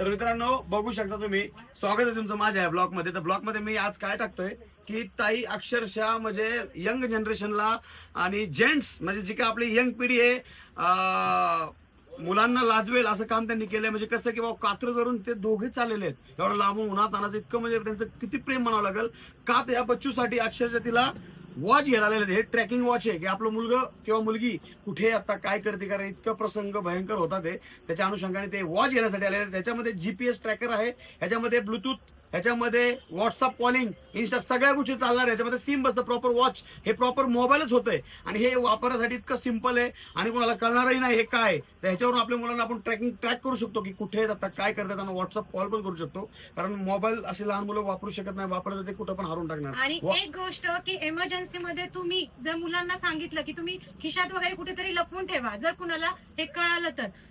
तर मित्रांनो बघू शकता तुम्ही, स्वागत आहे तुमचं माझ्या ब्लॉग मध्ये. तर ब्लॉग मध्ये मी आज काय टाकतोय की ताई अक्षरशः म्हणजे यंग जनरेशनला आणि जेंट्स म्हणजे जी काय आपली यंग पिढी आहे मुलांना लाजवेल असं काम त्यांनी केलंय. म्हणजे कसं की बाबा कात्र करून ते दोघे चाललेले आहेत एवढं लांबून उन्हात आणायचं, इतकं म्हणजे त्यांचं किती प्रेम म्हणावं लागेल. का तर या बच्चूसाठी अक्षरशः तिला वॉच घ्यायला आलेले. हे ट्रॅकिंग वॉच आहे की आपलं मुलगा किंवा मुलगी कुठे आता काय करते, कारण इतकं प्रसंग भयंकर होता ते. त्याच्या अनुषंगाने ते वॉच घेण्यासाठी आलेले. त्याच्यामध्ये जीपीएस ट्रॅकर आहे, ह्याच्यामध्ये ब्लूटूथ, ह्याच्यामध्ये व्हॉट्सअप कॉलिंग, इन्स्टा सगळ्या गोष्टी चालणार. ह्याच्यामध्ये सिम बसतं, प्रॉपर वॉच हे प्रॉपर मोबाईलच होतंय आणि हे वापरण्यासाठी इतकं सिंपल आहे आणि कोणाला कळणारही नाही हे काय. तर ह्याच्यावरून आपल्या मुलांना आपण ट्रॅक करू शकतो की कुठे आहेत आता, काय करतात, आणि व्हॉट्सअप कॉल पण करू शकतो. कारण मोबाईल असे लहान मुलं वापरू शकत नाही, वापरलं ते कुठं पण हरून टाकणार. आणि एक गोष्ट की इमर्जन्सी मध्ये तुम्ही जर मुलांना सांगितलं की तुम्ही खिशात वगैरे कुठेतरी लपवून ठेवा, जर कुणाला हे कळालं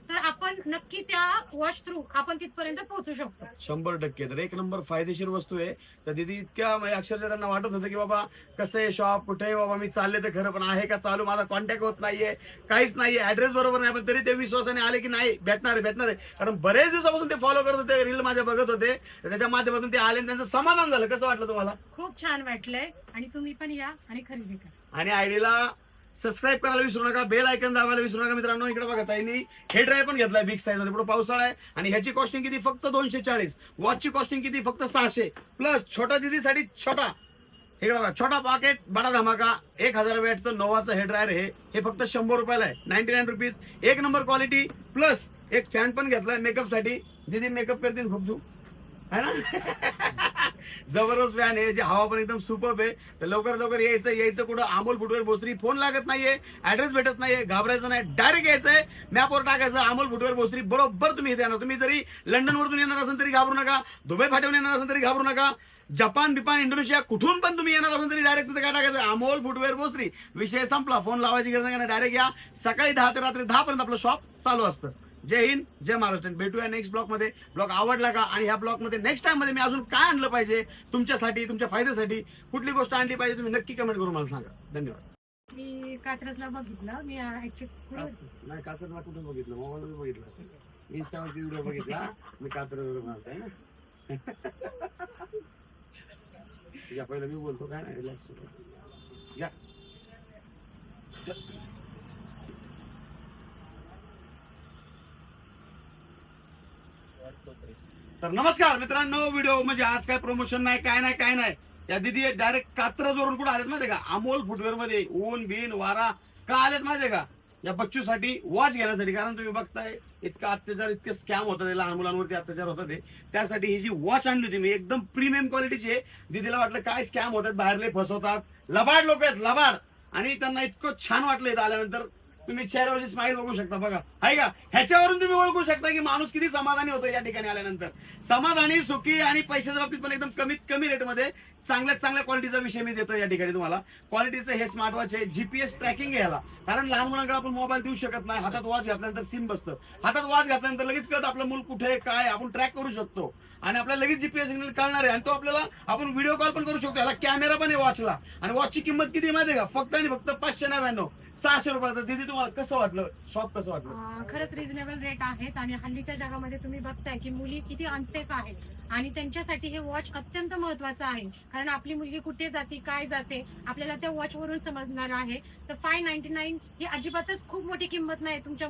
तर आपण नक्की त्या वॉच थ्रू आपण तिथपर्यंत पोहोचू शकतो. 100%. तर एक नंबर फायदेशीर वस्तू आहे. तर दिदी इतक्या म्हणजे अक्षरशः त्यांना वाटत होतं की बाबा कसं आहे शॉप, कुठे आहे बाबा, मी चालले तर खरं, पण आहे का चालू, माझा कॉन्टॅक्ट होत नाहीये, काहीच नाहीये, ऍड्रेस बरोबर नाही, पण तरी ते विश्वासाने आले की नाही भेटणार आहे. कारण बरेच दिवसापासून ते फॉलो करत होते, रील माझ्या बघत होते, त्याच्या माध्यमातून ते आले आणि त्यांचं समाधान झालं. कसं वाटलं तुम्हाला? खूप छान वाटलंय आणि तुम्ही पण या आणि खरेदी करा आणि आयडीला सबस्क्राईब करायला विसरू नका, बेल आयकन दाबायला विसरू नका. मित्रांनो इकडे बघा, ताईंनी हेड ड्राईव्ह पण घेतलाय बिग साईज मध्ये. पुढे पावसाळा आहे आणि ह्याची कॉस्टिंग किती? फक्त 240. वॉचची कॉस्टिंग किती? फक्त 600. प्लस छोट्या दिदीसाठी छोटा इकडे बघा, छोटा पॉकेट बडा धमाका 1000 वेटचं नोवाचं हेड ड्रायर हे फक्त 100 रुपयाला आहे, 99 रुपीज. एक नंबर क्वालिटी. प्लस एक फॅन पण घेतलाय मेकअप साठी. दीदी मेकअप करतील खूप तू है ना. जबरदस्त फॅन आहे, जे हवा पण एकदम सुपर आहे. तर लवकर यायचं कुठं? अमोल फुटवेअर भोसरी. फोन लागत नाहीये, ऍड्रेस भेटत नाहीये, घाबरायचं नाही, डायरेक्ट यायचंय, मॅपवर टाकायचं अमोल फुटवेअर भोसरी, बरोबर तुम्ही इथे येणार. तुम्ही जरी लंडन वरून येणार असेल तरी घाबरू नका, दुबई फाट्यावरून येणार असेल तरी घाबरू नका, जपान बिपान इंडोनेशिया कुठून पण तुम्ही येणार असेल तरी डायरेक्ट तिथे काय टाकायचं? अमोल फुटवेअर भोसरी. विषय संपला, फोन लावायची गरज नाही, डायरेक्ट या. सकाळी 10 ते रात्री 10 पर्यंत आपलं शॉप चालू असतं. जय हिंद, जय महाराष्ट्र. भेटूया नेक्स्ट ब्लॉग मध्ये. ब्लॉग आवडला का? आणि ह्या ब्लॉग मध्ये नेक्स्ट टाइम मध्ये मी अजून काय आणलं पाहिजे तुमच्यासाठी, तुमच्या फायद्यासाठी, कुठली गोष्ट आणली पाहिजे, तुम्ही नक्की कमेंट करून मला सांगा. धन्यवाद. मी कात्रजला बघितलं, मी नाही कात्रजला कुठे बघितलं? मोबाईल बघितलं, इंस्टावरती व्हिडिओ बघितला, मी कात्रजवर म्हणतोय ना. या पहिलं मी बोलतो काय नाही, रिलॅक्स या. तर नमस्कार मित्रांनो, व्हिडिओ म्हणजे आज काय प्रमोशन नाही, काय नाही. या दिदी डायरेक्ट कात्रजवरून कुठे आलेत माहितीये का? अमोल फुटवेअर मध्ये. ऊन बिन वारा का आलेत माहितीये का? या बच्चूसाठी वॉच घेण्यासाठी. कारण तुम्ही बघताय इतका अत्याचार, इतके स्कॅम होतात, लहान मुलांवरती अत्याचार होतात. त्यासाठी ही जी वॉच आणली होती मी, एकदम प्रीमियम क्वालिटीची आहे. दिदीला वाटलं काय स्कॅम होतात, बाहेरले फसवतात, लबाड लोक आहेत, लबाड. आणि त्यांना इतकं छान वाटलं इथं आल्यानंतर. तुम्ही चेहऱ्यावरची स्माईल बघू शकता, बघा आहे का? ह्याच्यावरून तुम्ही ओळखू शकता की माणूस किती समाधानी होतो या ठिकाणी आल्यानंतर. समाधानी, सुखी आणि पैशाच्या बाबतीत पण एकदम कमीत कमी रेटमध्ये चांगल्या क्वालिटीचा विषय मी देतो या ठिकाणी तुम्हाला. क्वालिटीचं हे स्मार्ट वॉच आहे, जीपीएस ट्रॅकिंग आहे याला. कारण लहान मुलांकडे आपण मोबाईल देऊ शकत नाही. हातात वॉच घातल्यानंतर सिम बसतं, हातात वॉच घातल्यानंतर लगेच कळत आपलं मूल कुठे आहे, काय आपण ट्रॅक करू शकतो आणि आपल्याला लगेच जीपीएस सिग्नल कळणार आहे. आणि तो आपल्याला आपण व्हिडिओ कॉल पण करू शकतो. याला कॅमेरा पण आहे वॉचला. आणि वॉचची किंमत किती माहिती आहे का? फक्त आणि फक्त 599, 600 रुपयाचं. दीदी तुम्हाला कसं वाटलं? शॉप कसं वाटलं? खरंच रिझनेबल रेट आहेत आणि हल्लीच्या जगामध्ये तुम्ही बघताय की मुली किती अनसेफ आहेत आणि त्यांच्यासाठी हे वॉच अत्यंत महत्वाचं आहे. कारण आपली मुलगी कुठे जाते, काय जाते, आपल्याला त्या वॉच वरून समजणार आहे. तर 599 ही अजिबातच खूप मोठी किंमत नाही तुमच्या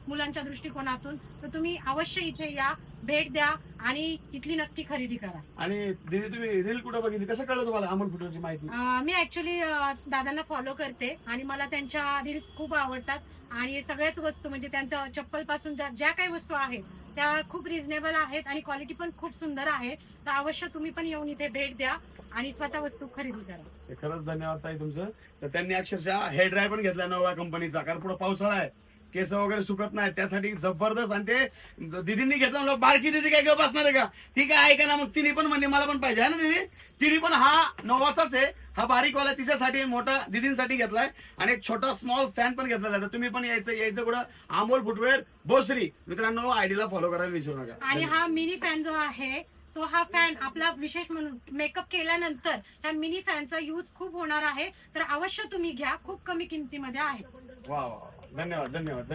मुलांच्या दृष्टिकोनातून. तर तुम्ही अवश्य इथे या, भेट द्या आणि इथली नक्की खरेदी करा. आणि दीदी तुम्ही रील कुठं बघितली, कसं कळलं तुम्हाला अमोल फुटवेअरची माहिती? मी ऍक्च्युली दादांना फॉलो करते आणि मला त्यांच्या रील्स खूप आवडतात आणि सगळ्याच वस्तू म्हणजे त्यांच्या चप्पल पासून ज्या काही वस्तू आहेत त्या खूप रिझनेबल आहेत आणि क्वालिटी पण खूप सुंदर आहे. तर अवश्य तुम्ही पण येऊन इथे भेट द्या आणि स्वतः वस्तू खरेदी करा. खरंच धन्यवाद ताई तुमचं. तर त्यांनी अक्षरशः हेड ड्राईव्ह पण घेतला नव्या कंपनीचा, कारण पुढे पावसाळा आहे, केस वगैरे सुकत नाही, त्यासाठी जबरदस्त. आणि ते दिदींनी घेतला. बारकी दिदी काय गप असणार आहे का? ती काय ऐका ना, मग तिने पण म्हणजे मला पण पाहिजे आहे ना दीदी. तिने पण हा नोवाचाच आहे, हा बारीकवाला तिच्यासाठी, मोठा दिदींसाठी घेतलाय. आणि एक छोटा स्मॉल फॅन पण घेतला जातो. तुम्ही पण यायचं कुठं? अमोल फुटवेअर भोसरी. मित्रांनो आयडीला फॉलो करायला विसरू नका. आणि हा मिनी फॅन जो आहे तो हा फॅन आपला विशेष म्हणून मेकअप केल्यानंतर ह्या मिनी फॅनचा यूज खूप होणार आहे. तर अवश्य तुम्ही घ्या, खूप कमी किमतीमध्ये आहे. वा, धन्यवाद.